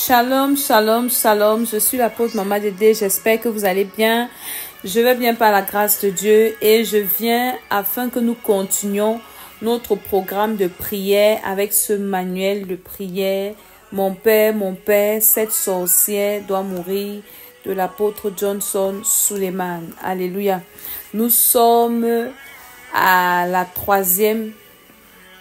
Shalom, shalom, shalom. Je suis l'apôtre Maman Dédé. J'espère que vous allez bien. Je vais bien par la grâce de Dieu et je viens afin que nous continuions notre programme de prière avec ce manuel de prière. Mon Père, cette sorcière doit mourir de l'apôtre Johnson Suleiman. Alléluia. Nous sommes à la troisième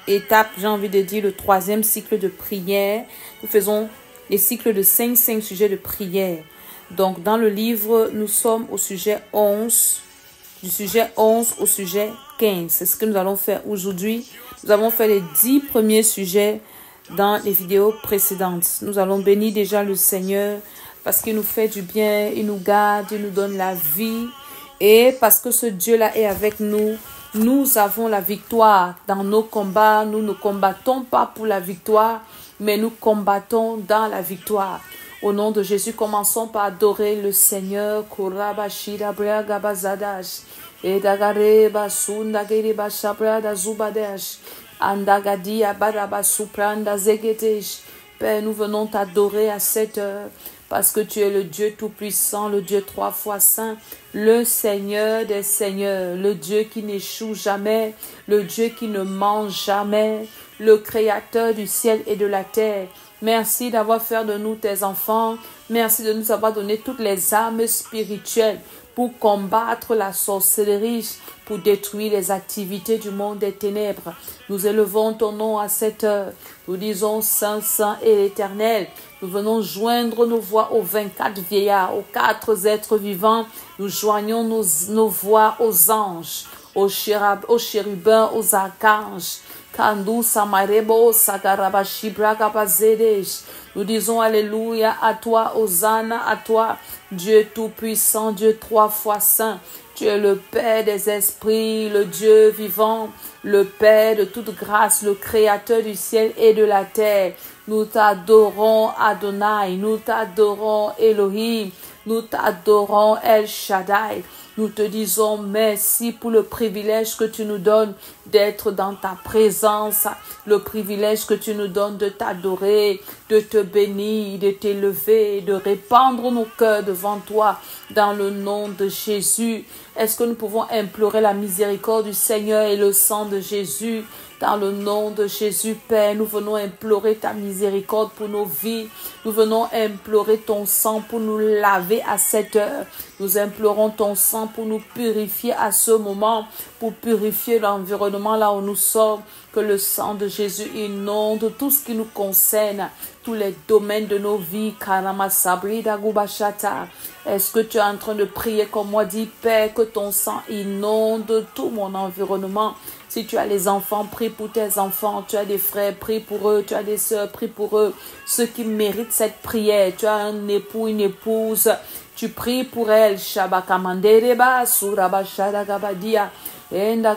étape, j'ai envie de dire le troisième cycle de prière. Nous faisons les cycles de 5 sujets de prière. Donc, dans le livre, nous sommes au sujet 11, du sujet 11 au sujet 15. C'est ce que nous allons faire aujourd'hui. Nous avons fait les 10 premiers sujets dans les vidéos précédentes. Nous allons bénir déjà le Seigneur parce qu'il nous fait du bien, il nous garde, il nous donne la vie. Et parce que ce Dieu-là est avec nous, nous avons la victoire dans nos combats. Nous ne combattons pas pour la victoire, mais nous combattons dans la victoire. Au nom de Jésus, commençons par adorer le Seigneur. Père, nous venons t'adorer à cette heure parce que tu es le Dieu tout-puissant, le Dieu 3 fois saint, le Seigneur des seigneurs, le Dieu qui n'échoue jamais, le Dieu qui ne ment jamais, le Créateur du ciel et de la terre. Merci d'avoir fait de nous tes enfants. Merci de nous avoir donné toutes les armes spirituelles pour combattre la sorcellerie, pour détruire les activités du monde des ténèbres. Nous élevons ton nom à cette heure. Nous disons Saint, Saint et l'Éternel. Nous venons joindre nos voix aux 24 vieillards, aux 4 êtres vivants. Nous joignons nos voix aux anges, aux chérubins, aux archanges. Nous disons Alléluia à toi, Hosanna à toi, Dieu tout-puissant, Dieu 3 fois saint. Tu es le Père des esprits, le Dieu vivant, le Père de toute grâce, le Créateur du ciel et de la terre. Nous t'adorons Adonai, nous t'adorons Elohim, nous t'adorons El Shaddai. Nous te disons merci pour le privilège que tu nous donnes d'être dans ta présence, le privilège que tu nous donnes de t'adorer, de te bénir, de t'élever, de répandre nos cœurs devant toi dans le nom de Jésus. Est-ce que nous pouvons implorer la miséricorde du Seigneur et le sang de Jésus? Dans le nom de Jésus, Père, nous venons implorer ta miséricorde pour nos vies. Nous venons implorer ton sang pour nous laver à cette heure. Nous implorons ton sang pour nous purifier à ce moment, pour purifier l'environnement là où nous sommes. Que le sang de Jésus inonde tout ce qui nous concerne, tous les domaines de nos vies. Est-ce que tu es en train de prier comme moi? Dis, Père, que ton sang inonde tout mon environnement. Si tu as les enfants, prie pour tes enfants. Tu as des frères, prie pour eux. Tu as des sœurs, prie pour eux. Ceux qui méritent cette prière. Tu as un époux, une épouse. Tu pries pour elle. Shabakamandereba, surabashadagabadia. La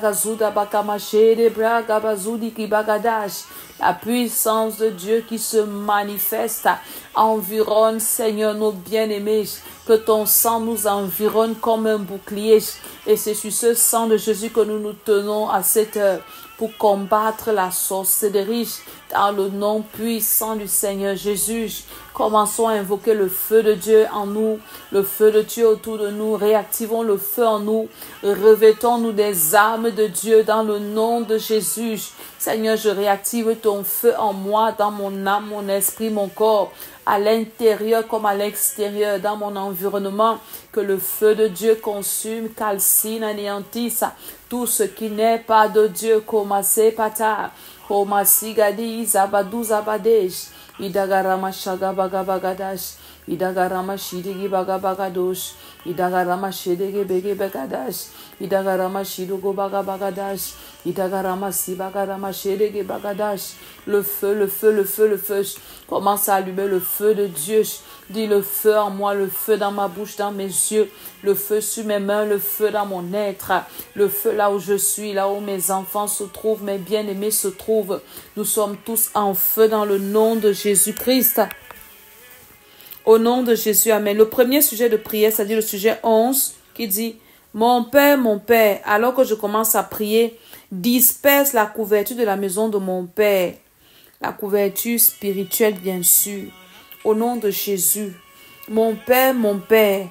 puissance de Dieu qui se manifeste environne, Seigneur, nos bien-aimés. Que ton sang nous environne comme un bouclier. Et c'est sur ce sang de Jésus que nous nous tenons à cette heure pour combattre la sorcellerie dans le nom puissant du Seigneur Jésus. Commençons à invoquer le feu de Dieu en nous, le feu de Dieu autour de nous. Réactivons le feu en nous. Revêtons-nous des armes de Dieu dans le nom de Jésus. Seigneur, je réactive ton feu en moi, dans mon âme, mon esprit, mon corps, à l'intérieur comme à l'extérieur, dans mon environnement. Que le feu de Dieu consume, calcine, anéantisse tout ce qui n'est pas de Dieu. Komase pata, komasi gadi, zabadou zabadesh, idagarama shagabagabagadash, idagarama shidigi bagabagadosh, idagarama shidigi bege begadash, idagarama shidugo bagabagadash, idagarama sibagarama shidigi bagadash. Le feu, le feu, le feu, le feu. Commence à allumer le feu de Dieu. Dis le feu en moi, le feu dans ma bouche, dans mes yeux, le feu sur mes mains, le feu dans mon être, le feu là où je suis, là où mes enfants se trouvent, mes bien-aimés se trouvent. Nous sommes tous en feu dans le nom de Jésus-Christ. Au nom de Jésus, amen. Le premier sujet de prière, c'est-à-dire le sujet 11, qui dit « Mon Père, alors que je commence à prier, disperse la couverture de la maison de mon Père. » La couverture spirituelle, bien sûr. au nom de Jésus. Mon Père,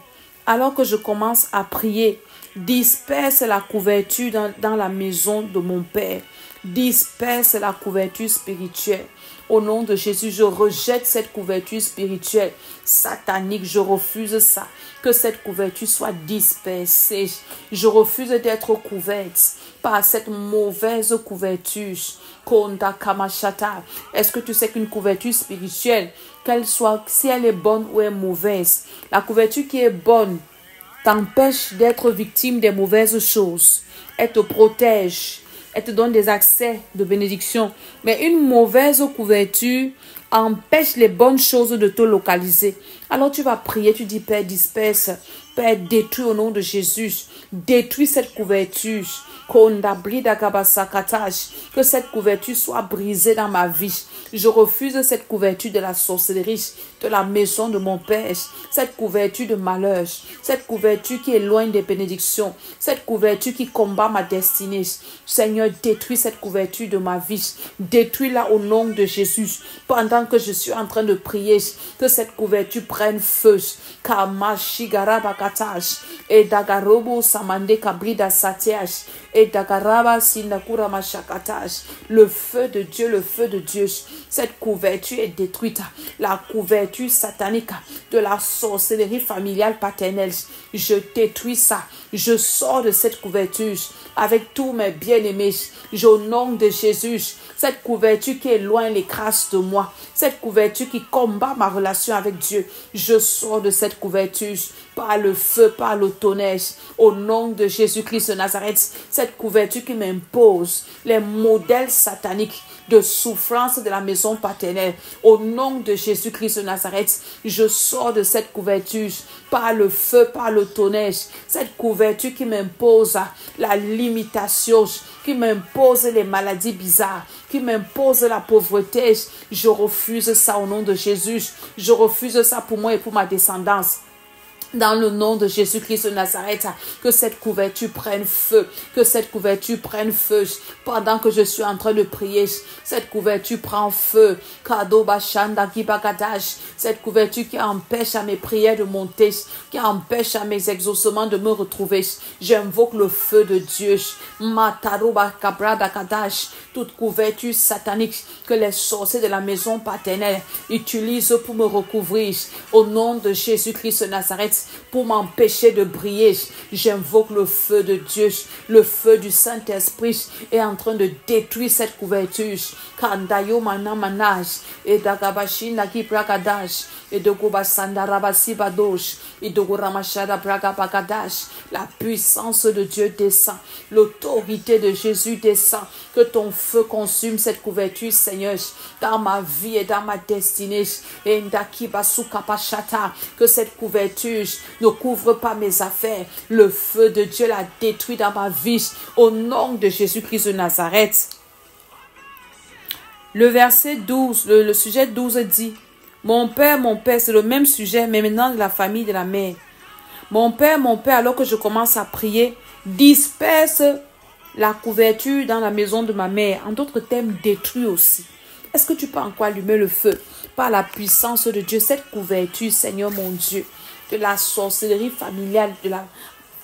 alors que je commence à prier, disperse la couverture dans la maison de mon Père. Disperse la couverture spirituelle. Au nom de Jésus, je rejette cette couverture spirituelle satanique. Je refuse ça. Que cette couverture soit dispersée. Je refuse d'être couverte par cette mauvaise couverture. Konda Kamashata. Est-ce que tu sais qu'une couverture spirituelle, qu'elle soit, si elle est bonne ou est mauvaise, la couverture qui est bonne t'empêche d'être victime des mauvaises choses. Elle te protège. Elle te donne des accès de bénédiction. Mais une mauvaise couverture empêche les bonnes choses de te localiser. Alors tu vas prier, tu dis, Père, disperse. Père, détruis au nom de Jésus. Détruis cette couverture. Que cette couverture soit brisée dans ma vie. Je refuse cette couverture de la sorcellerie, de la maison de mon Père. Cette couverture de malheur. Cette couverture qui éloigne des bénédictions. Cette couverture qui combat ma destinée. Seigneur, détruis cette couverture de ma vie. Détruis-la au nom de Jésus. Pendant que je suis en train de prier, que cette couverture prenne feu. Et dagarobo samande kabrida satiash. Et dagaraba sindakura mashakatash. Le feu de Dieu, le feu de Dieu. Cette couverture est détruite. La couverture satanique de la sorcellerie familiale paternelle. Je détruis ça. Je sors de cette couverture avec tous mes bien-aimés. Au nom de Jésus. Cette couverture qui éloigne les grâces de moi. Cette couverture qui combat ma relation avec Dieu. Je sors de cette couverture par le feu, par le tonnerre. Au nom de Jésus-Christ de Nazareth. Cette couverture qui m'impose les modèles sataniques de souffrance de la maison paternelle. Au nom de Jésus-Christ de Nazareth, je sors de cette couverture par le feu, par le tonnerre. Cette couverture qui m'impose la limitation, qui m'impose les maladies bizarres, qui m'impose la pauvreté. Je refuse ça au nom de Jésus. Je refuse ça pour moi et pour ma descendance. Dans le nom de Jésus-Christ de Nazareth, que cette couverture prenne feu, que cette couverture prenne feu. Pendant que je suis en train de prier, cette couverture prend feu. Cette couverture qui empêche à mes prières de monter, qui empêche à mes exaucements de me retrouver. J'invoque le feu de Dieu. Toute couverture satanique que les sorciers de la maison paternelle utilisent pour me recouvrir. Au nom de Jésus-Christ de Nazareth, pour m'empêcher de briller, j'invoque le feu de Dieu. Le feu du Saint-Esprit est en train de détruire cette couverture. Kandayo manamanaj et dagabashi naki prakadash et dogobasandarabasi badosh et dogoramashada prakapakadash. La puissance de Dieu descend. L'autorité de Jésus descend. Que ton feu consume cette couverture, Seigneur, dans ma vie et dans ma destinée. Et que cette couverture ne couvre pas mes affaires. Le feu de Dieu l'a détruit dans ma vie. Au nom de Jésus-Christ de Nazareth. Le verset 12, le sujet 12 dit, mon Père, c'est le même sujet, mais maintenant de la famille de la mère. Mon Père, alors que je commence à prier, disperse la couverture dans la maison de ma mère. En d'autres termes, détruis aussi. Est-ce que tu peux encore allumer le feu par la puissance de Dieu, cette couverture, Seigneur mon Dieu, de la sorcellerie familiale, de la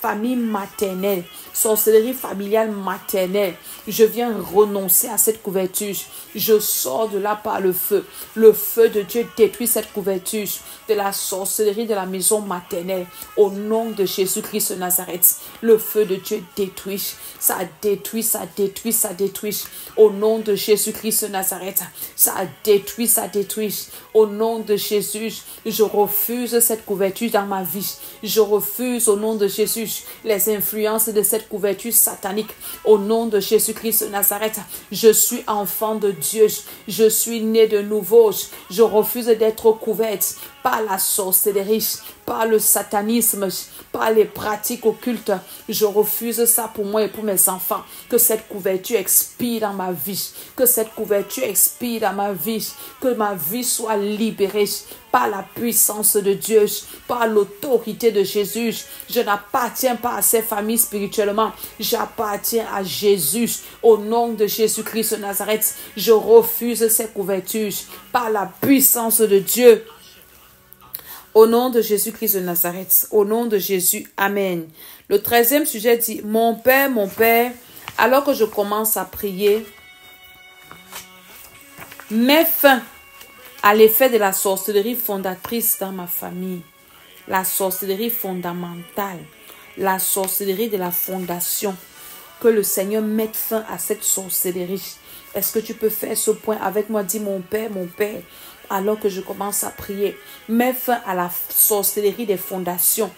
famille maternelle, sorcellerie familiale maternelle. Je viens renoncer à cette couverture. Je sors de là par le feu. Le feu de Dieu détruit cette couverture de la sorcellerie de la maison maternelle. Au nom de Jésus-Christ de Nazareth, le feu de Dieu détruit. Ça détruit, ça détruit, ça détruit. Au nom de Jésus-Christ de Nazareth, ça détruit, ça détruit. Au nom de Jésus, je refuse cette couverture dans ma vie. Je refuse au nom de Jésus les influences de cette couverture satanique. Au nom de Jésus-Christ de Nazareth, je suis enfant de Dieu. Je suis né de nouveau. Je refuse d'être couverte par la sorcellerie, par le satanisme, par les pratiques occultes. Je refuse ça pour moi et pour mes enfants. Que cette couverture expire dans ma vie. Que cette couverture expire dans ma vie. Que ma vie soit libérée par la puissance de Dieu, par l'autorité de Jésus. Je n'appartiens pas à ces familles spirituellement. J'appartiens à Jésus. Au nom de Jésus-Christ de Nazareth, je refuse ces couvertures par la puissance de Dieu. Au nom de Jésus-Christ de Nazareth. Au nom de Jésus. Amen. Le 13e sujet dit, mon Père, alors que je commence à prier, mets fin à l'effet de la sorcellerie fondatrice dans ma famille. La sorcellerie fondamentale. La sorcellerie de la fondation. Que le Seigneur mette fin à cette sorcellerie. Est-ce que tu peux faire ce point avec moi? Dis, mon Père, alors que je commence à prier, mets fin à la sorcellerie des fondations,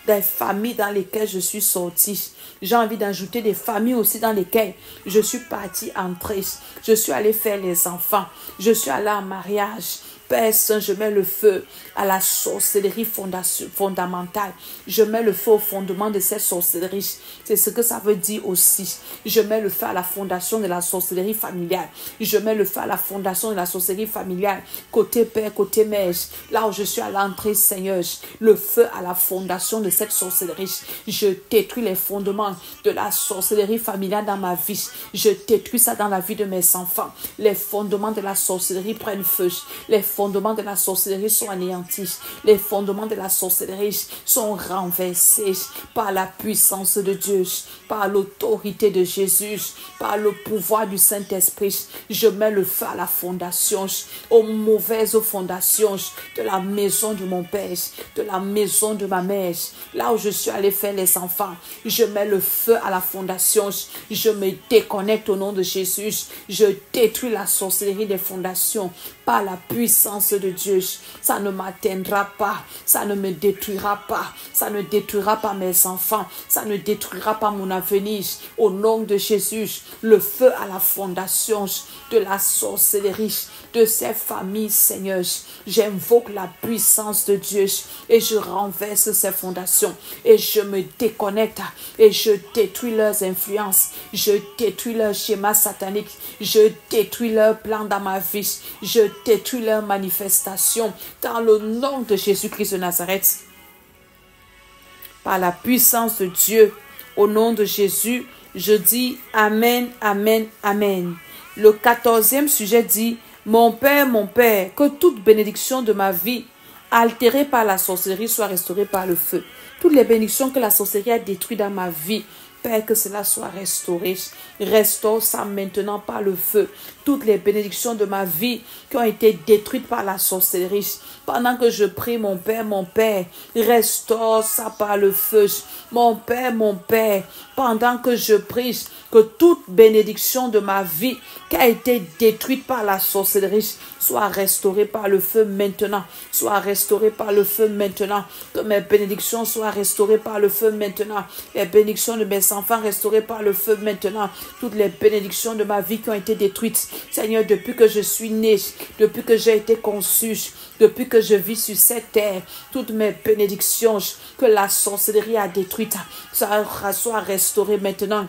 des familles dans lesquelles je suis sortie. J'ai envie d'ajouter des familles aussi dans lesquelles je suis partie entrer. Je suis allée faire les enfants. Je suis allée en mariage. Père Saint, je mets le feu à la sorcellerie fondamentale. Je mets le feu au fondement de cette sorcellerie. C'est ce que ça veut dire aussi. Je mets le feu à la fondation de la sorcellerie familiale. Je mets le feu à la fondation de la sorcellerie familiale. Côté père, côté mère. Là où je suis à l'entrée, Seigneur. Le feu à la fondation de cette sorcellerie. Je détruis les fondements de la sorcellerie familiale dans ma vie. Je détruis ça dans la vie de mes enfants. Les fondements de la sorcellerie prennent feu. Les fondements de la sorcellerie sont anéantis. Les fondements de la sorcellerie sont renversés par la puissance de Dieu, par l'autorité de Jésus, par le pouvoir du Saint-Esprit. Je mets le feu à la fondation, aux mauvaises fondations de la maison de mon père, de la maison de ma mère. Là où je suis allé faire les enfants, je mets le feu à la fondation. Je me déconnecte au nom de Jésus. Je détruis la sorcellerie des fondations par la puissance de Dieu. Ça ne m'atteindra pas, ça ne me détruira pas, ça ne détruira pas mes enfants, ça ne détruira pas mon avenir. Au nom de Jésus, le feu à la fondation de la sorcellerie de ces familles, Seigneur. J'invoque la puissance de Dieu et je renverse ces fondations et je me déconnecte et je détruis leurs influences, je détruis leur schéma satanique, je détruis leur plan dans ma vie, je détruis leur manifestation dans le nom de Jésus-Christ de Nazareth. Par la puissance de Dieu, au nom de Jésus, je dis Amen, Amen, Amen. Le 14e sujet dit, mon Père, que toute bénédiction de ma vie altérée par la sorcellerie soit restaurée par le feu. Toutes les bénédictions que la sorcellerie a détruites dans ma vie, Père, que cela soit restauré. Restaure ça maintenant par le feu. Toutes les bénédictions de ma vie qui ont été détruites par la sorcellerie. Pendant que je prie, mon Père, restaure ça par le feu. Mon Père, pendant que je prie, que toute bénédiction de ma vie qui a été détruite par la sorcellerie soit restaurée par le feu maintenant. Soit restaurée par le feu maintenant. Que mes bénédictions soient restaurées par le feu maintenant. Les bénédictions de mes enfants restaurées par le feu maintenant. Toutes les bénédictions de ma vie qui ont été détruites. Seigneur, depuis que je suis né, depuis que j'ai été conçu, depuis que je vis sur cette terre, toutes mes bénédictions que la sorcellerie a détruites, ça soit restauré maintenant.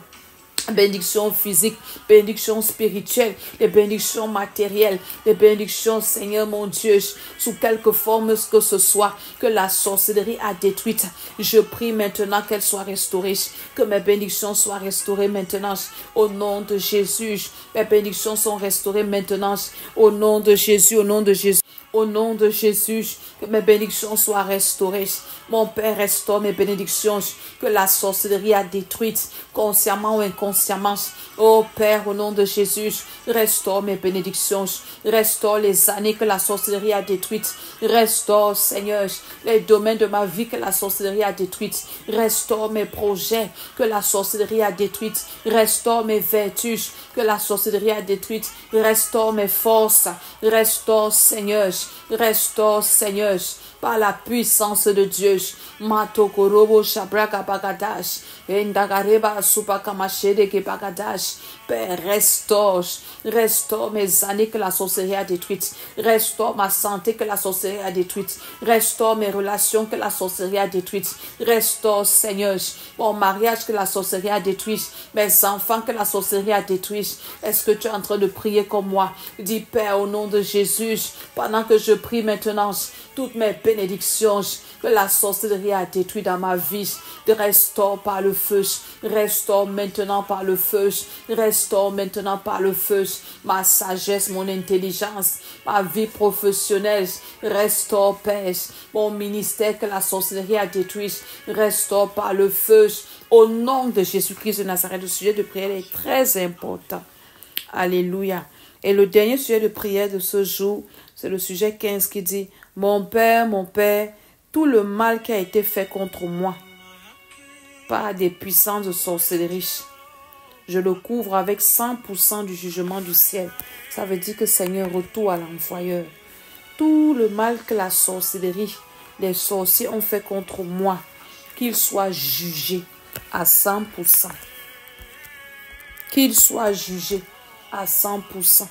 Bénédiction physique, bénédiction spirituelle, les bénédictions matérielles, les bénédictions, Seigneur mon Dieu, sous quelque forme que ce soit, que la sorcellerie a détruite. Je prie maintenant qu'elle soit restaurée, que mes bénédictions soient restaurées maintenant, au nom de Jésus. Mes bénédictions sont restaurées maintenant, au nom de Jésus, au nom de Jésus. Au nom de Jésus, que mes bénédictions soient restaurées. Mon Père, restaure mes bénédictions que la sorcellerie a détruites, consciemment ou inconsciemment. Oh Père, au nom de Jésus, restaure mes bénédictions. Restaure les années que la sorcellerie a détruites. Restaure, Seigneur, les domaines de ma vie que la sorcellerie a détruites. Restaure mes projets que la sorcellerie a détruites. Restaure mes vertus que la sorcellerie a détruites. Restaure mes forces. Restaure, Seigneur. Restaure, Seigneur, par la puissance de Dieu. Matokorobo shabraka bagadash. Endagareba supakamashede ke bagadash. Père, restaure mes années que la sorcellerie a détruites. Restaure ma santé que la sorcellerie a détruite. Restaure mes relations que la sorcellerie a détruites. Restaure, Seigneur, mon mariage que la sorcellerie a détruit. Mes enfants que la sorcellerie a détruit. Est-ce que tu es en train de prier comme moi? Dis, Père, au nom de Jésus, pendant que je prie maintenant, toutes mes bénédictions que la sorcellerie a détruites dans ma vie, restaure par le feu. Restaure maintenant par par le feu. Restaure maintenant par le feu ma sagesse, mon intelligence, ma vie professionnelle. Restaure, Père, mon ministère que la sorcellerie a détruit. Restaure par le feu. Au nom de Jésus-Christ de Nazareth, le sujet de prière est très important. Alléluia. Et le dernier sujet de prière de ce jour, c'est le sujet 15 qui dit « mon Père, tout le mal qui a été fait contre moi par des puissances de sorcellerie, je le couvre avec 100% du jugement du ciel. » Ça veut dire que Seigneur, retour à l'envoyeur. Tout le mal que la sorcellerie, les sorciers ont fait contre moi, qu'il soit jugé à 100%. Qu'il soit jugé à 100%.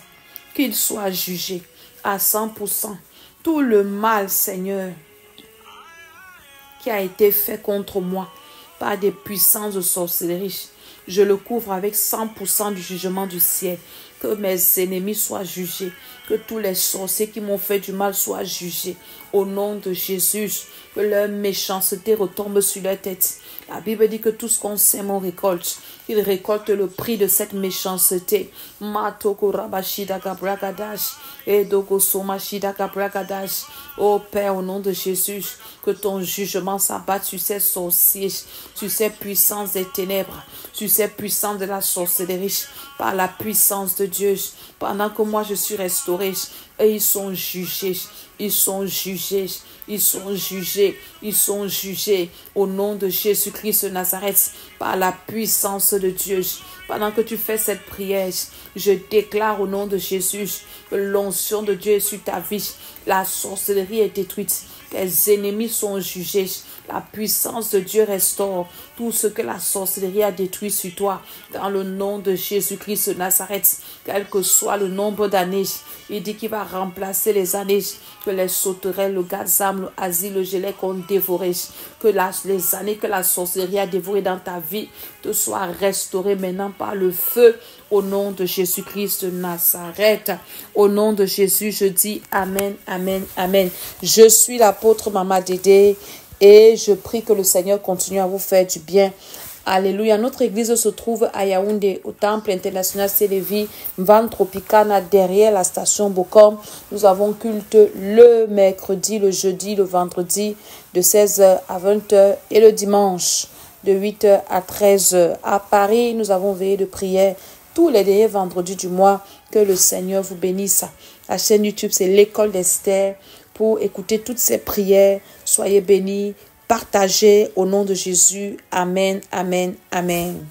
Qu'il soit jugé à 100%. Tout le mal, Seigneur, qui a été fait contre moi par des puissances de sorcellerie, je le couvre avec 100% du jugement du ciel. Que mes ennemis soient jugés. Que tous les sorciers qui m'ont fait du mal soient jugés. Au nom de Jésus, que leur méchanceté retombe sur leur tête. La Bible dit que tout ce qu'on sème, on récolte. Il récolte le prix de cette méchanceté. Oh Père, au nom de Jésus, que ton jugement s'abatte sur ces sorciers, sur ces puissances des ténèbres, sur ces puissances de la sorcellerie, par la puissance de Dieu. Pendant que moi je suis restauré, et ils sont jugés. Ils sont jugés, ils sont jugés, ils sont jugés au nom de Jésus-Christ de Nazareth par la puissance de Dieu. Pendant que tu fais cette prière, je déclare au nom de Jésus que l'onction de Dieu est sur ta vie. La sorcellerie est détruite, tes ennemis sont jugés. La puissance de Dieu restaure tout ce que la sorcellerie a détruit sur toi. Dans le nom de Jésus-Christ de Nazareth, quel que soit le nombre d'années, il dit qu'il va remplacer les années que les sauterelles, le gazam, le asile, le gelec ont dévoré. Que les années que la sorcellerie a dévoré dans ta vie te soient restaurées maintenant par le feu. Au nom de Jésus-Christ de Nazareth. Au nom de Jésus, je dis Amen, Amen, Amen. Je suis l'apôtre Mama Dédé. Et je prie que le Seigneur continue à vous faire du bien. Alléluia. Notre église se trouve à Yaoundé, au temple international Sélévi, Van Tropicana, derrière la station Bokom. Nous avons culte le mercredi, le jeudi, le vendredi, de 16h à 20h et le dimanche, de 8h à 13h. À Paris, nous avons veillé de prière tous les derniers vendredis du mois. Que le Seigneur vous bénisse. La chaîne YouTube, c'est l'École d'Esther. Pour écouter toutes ces prières, soyez bénis, partagez au nom de Jésus. Amen, amen, amen.